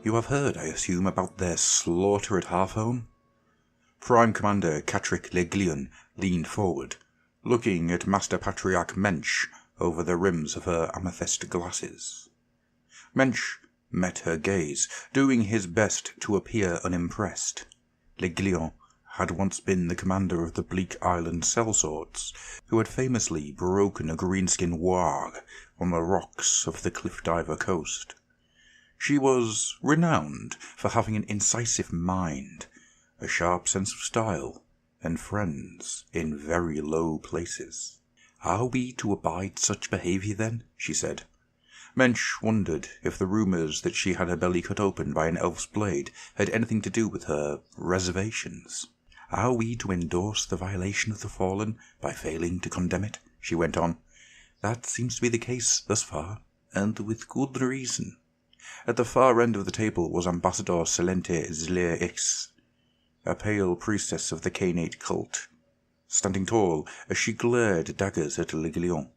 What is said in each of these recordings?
You have heard, I assume, about their slaughter at Halfhome? Prime Commander Catrick Leglion leaned forward, looking at Master Patriarch Mensch over the rims of her amethyst glasses. Mensch met her gaze, doing his best to appear unimpressed. Leglion had once been the commander of the Bleak Island sellswords, who had famously broken a greenskin warg on the rocks of the Cliff Diver coast. She was renowned for having an incisive mind, a sharp sense of style, and friends in very low places. "Are we to abide such behaviour, then?" she said. Mensch wondered if the rumours that she had her belly cut open by an elf's blade had anything to do with her reservations. "Are we to endorse the violation of the Fallen by failing to condemn it?" she went on. "That seems to be the case thus far, and with good reason." At the far end of the table was Ambassador Selente Zleix, a pale priestess of the Canate cult, standing tall as she glared daggers at Leglion.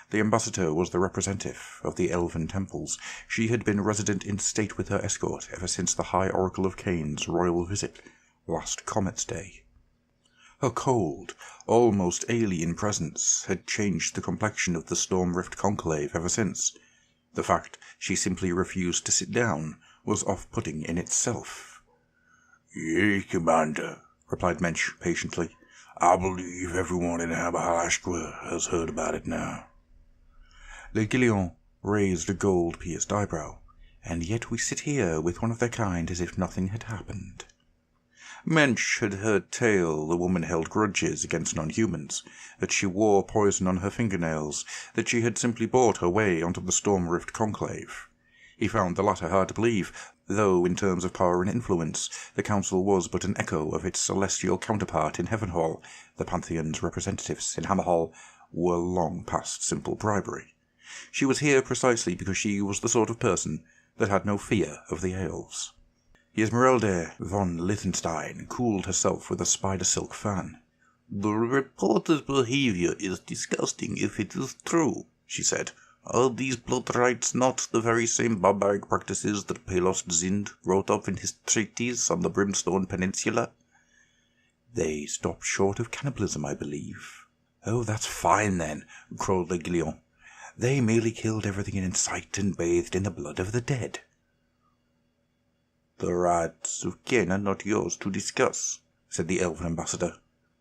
The ambassador was the representative of the elven temples. She had been resident in state with her escort ever since the High Oracle of Cain's royal visit last Comet's Day. Her cold, almost alien presence had changed the complexion of the Stormrift Conclave ever since. The fact she simply refused to sit down was off-putting in itself. "Yea, Commander," replied Mensch patiently. "I believe everyone in Aberhalashqua has heard about it now." Leglion raised a gold-pierced eyebrow. "And yet we sit here with one of their kind as if nothing had happened." Mensch had heard tale the woman held grudges against non-humans, that she wore poison on her fingernails, that she had simply bought her way onto the Stormrift Conclave. He found the latter hard to believe, though in terms of power and influence, the Council was but an echo of its celestial counterpart in Heavenhall. The Pantheon's representatives in Hammerhall were long past simple bribery. She was here precisely because she was the sort of person that had no fear of the elves. Esmeralda von Liechtenstein cooled herself with a spider-silk fan. "The reported behavior is disgusting if it is true," she said. "Are these blood rites not the very same barbaric practices that Palos Zind wrote of in his treatise on the Brimstone Peninsula?" "They stopped short of cannibalism, I believe." "Oh, that's fine, then," crowed Leglion. "They merely killed everything in sight and bathed in the blood of the dead." "The rights of kin are not yours to discuss," said the elven ambassador.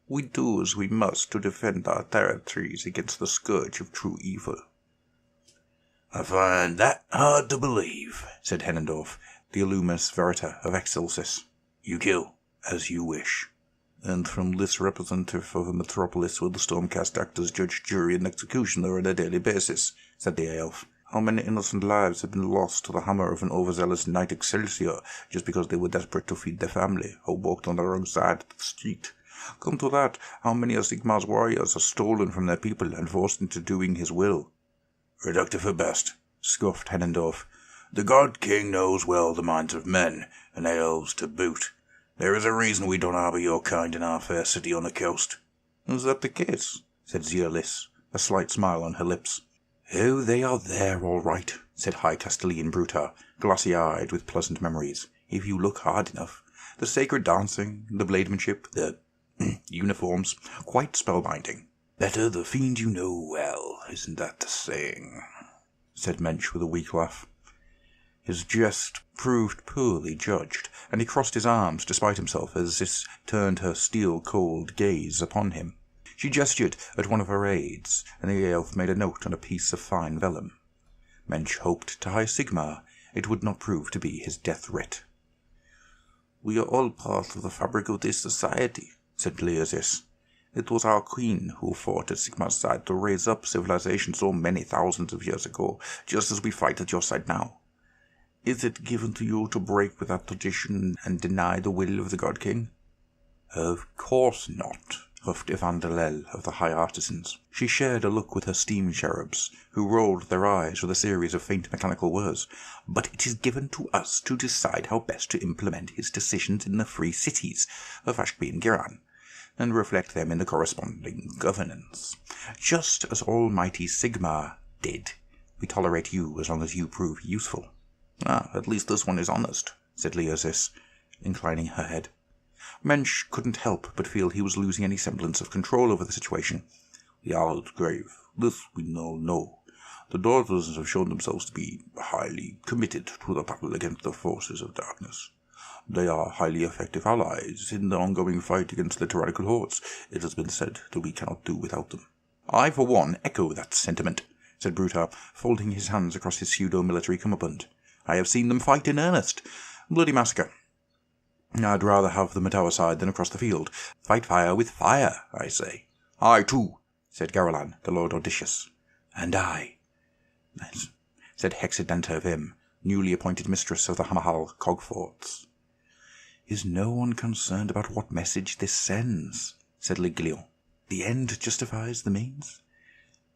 "We do as we must to defend our territories against the scourge of true evil." "I find that hard to believe," said Hennendorf, the Illumis Verita of Excelsis. "You kill as you wish." "And from this representative of a metropolis where the Stormcast act as judge, jury, and executioner on a daily basis," said the elf. "How many innocent lives have been lost to the hammer of an overzealous Knight Excelsior just because they were desperate to feed their family or walked on the wrong side of the street? Come to that, how many of Sigmar's warriors are stolen from their people and forced into doing his will?" "Reductive at best," scoffed Hennendorf. "The God King knows well the minds of men, and elves to boot. There is a reason we don't harbour your kind in our fair city on the coast." "Is that the case?" said Zierlis, a slight smile on her lips. "Oh, they are there, all right," said High Castellan Bruta, glassy-eyed with pleasant memories, "if you look hard enough. The sacred dancing, the blademanship, the uniforms, quite spellbinding." "Better the fiend you know well, isn't that the saying?" said Mensch with a weak laugh. His jest proved poorly judged, and he crossed his arms despite himself as Sis turned her steel-cold gaze upon him. She gestured at one of her aides, and the elf made a note on a piece of fine vellum. Mensch hoped to High Sigmar it would not prove to be his death writ. "We are all part of the fabric of this society," said Leosis. "It was our queen who fought at Sigmar's side to raise up civilization so many thousands of years ago, just as we fight at your side now. Is it given to you to break with that tradition and deny the will of the God King?" "Of course not," huffed Evandalel of the High Artisans. She shared a look with her steam cherubs, who rolled their eyes with a series of faint mechanical words. "But it is given to us to decide how best to implement his decisions in the free cities of Ashby and Giran, and reflect them in the corresponding governance. Just as almighty Sigmar did. We tolerate you as long as you prove useful." At least this one is honest, said Leosis, inclining her head. Mensch couldn't help but feel he was losing any semblance of control over the situation. The Owl's grave. This we all know. The daughters have shown themselves to be highly committed to the battle against the forces of darkness. They are highly effective allies in the ongoing fight against the tyrannical hordes. It has been said that we cannot do without them. I, for one, echo that sentiment, said Brutar, folding his hands across his pseudo-military cummerbund. I have seen them fight in earnest. Bloody massacre. I'd rather have them at our side than across the field. Fight fire with fire, I say. I, too, said Garolan, the Lord Odysseus. And I, said Hexadenta Vim, newly appointed mistress of the Hammerhal Cogforts. Is no one concerned about what message this sends? Said Liglion. The end justifies the means?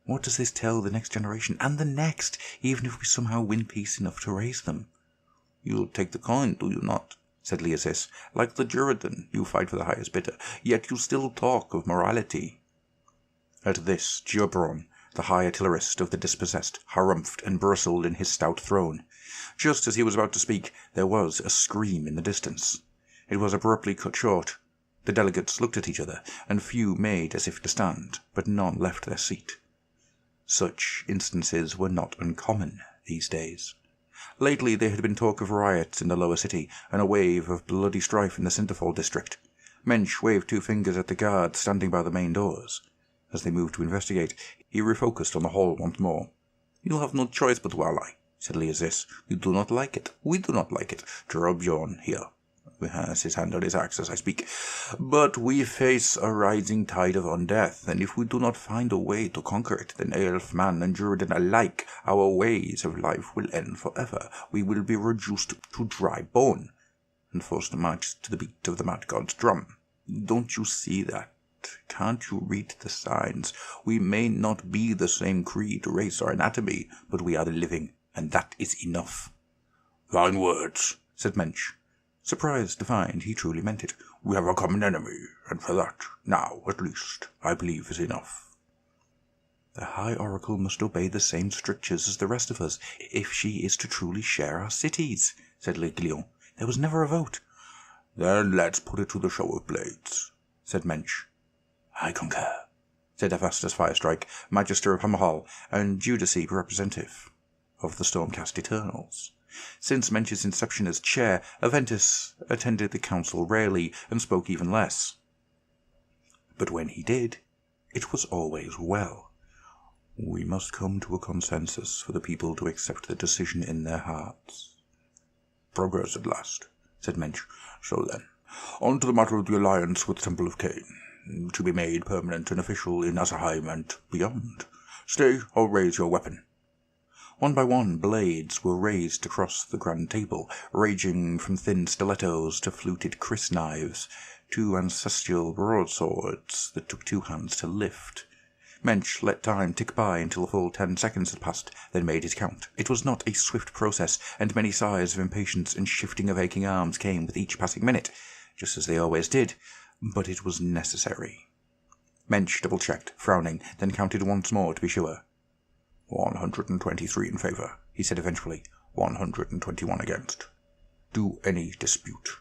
What does this tell the next generation, and the next, even if we somehow win peace enough to raise them? You take the coin, do you not? Said Leosis. Like the Juridan, you fight for the highest bidder, yet you still talk of morality. At this, Geoberon, the high artillerist of the dispossessed, harumphed and bristled in his stout throne. Just as he was about to speak, there was a scream in the distance. It was abruptly cut short. The delegates looked at each other, and few made as if to stand, but none left their seat. Such instances were not uncommon these days. Lately there had been talk of riots in the lower city, and a wave of bloody strife in the Cinderfall district. Mensch waved 2 fingers at the guards standing by the main doors. As they moved to investigate, he refocused on the hall once more. "You have no choice but to ally," said Leosis. "You do not like it. We do not like it. Bjorn here has his hand on his axe as I speak. But we face a rising tide of undeath, and if we do not find a way to conquer it, then elf, man, and Juridan alike, our ways of life will end forever. We will be reduced to dry bone, and forced to march to the beat of the mad god's drum. Don't you see that? Can't you read the signs? We may not be the same creed, race, or anatomy, but we are the living, and that is enough." "Fine words," said Mensch, surprised to find he truly meant it. "We have a common enemy, and for that, now at least, I believe is enough." "The High Oracle must obey the same strictures as the rest of us, if she is to truly share our cities," said Leglion. "There was never a vote." "Then let's put it to the show of blades," said Mensch. "I concur," said Avastus Firestrike, Magister of Hammerhal, and Judici representative of the Stormcast Eternals. Since Mensch's inception as chair, Aventus attended the council rarely and spoke even less. But when he did, it was always well. "We must come to a consensus for the people to accept the decision in their hearts." "Progress at last," said Mensch. "So then, on to the matter of the alliance with the Temple of Cain, to be made permanent and official in Azerheim and beyond. Stay, or raise your weapon." One by one, blades were raised across the grand table, ranging from thin stilettos to fluted crysknives, to ancestral broadswords that took 2 hands to lift. Mensch let time tick by until a full 10 seconds had passed, then made his count. It was not a swift process, and many sighs of impatience and shifting of aching arms came with each passing minute, just as they always did, but it was necessary. Mensch double-checked, frowning, then counted once more to be sure. 123 in favour, he said eventually. 121 against. Do any dispute.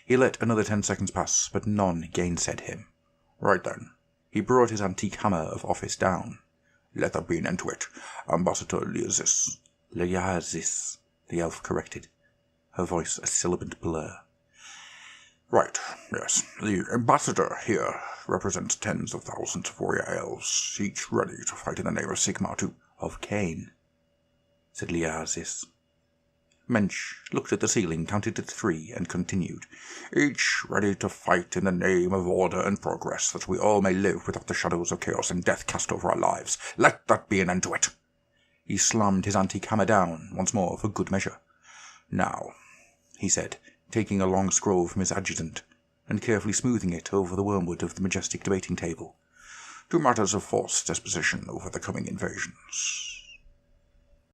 He let another 10 seconds pass, but none gainsaid him. Right then. He brought his antique hammer of office down. Let there be an end to it. Ambassador Leosis. Leosis, the elf corrected, her voice a sibilant blur. Right, yes. The ambassador here represents tens of thousands of warrior elves, each ready to fight in the name of Sigmar of Cain, said Leosis. Mensch looked at the ceiling, counted to 3, and continued. Each ready to fight in the name of order and progress, that we all may live without the shadows of chaos and death cast over our lives. Let that be an end to it. He slammed his antique hammer down once more for good measure. Now, he said, taking a long scroll from his adjutant, and carefully smoothing it over the wormwood of the majestic debating table, to matters of forced disposition over the coming invasions.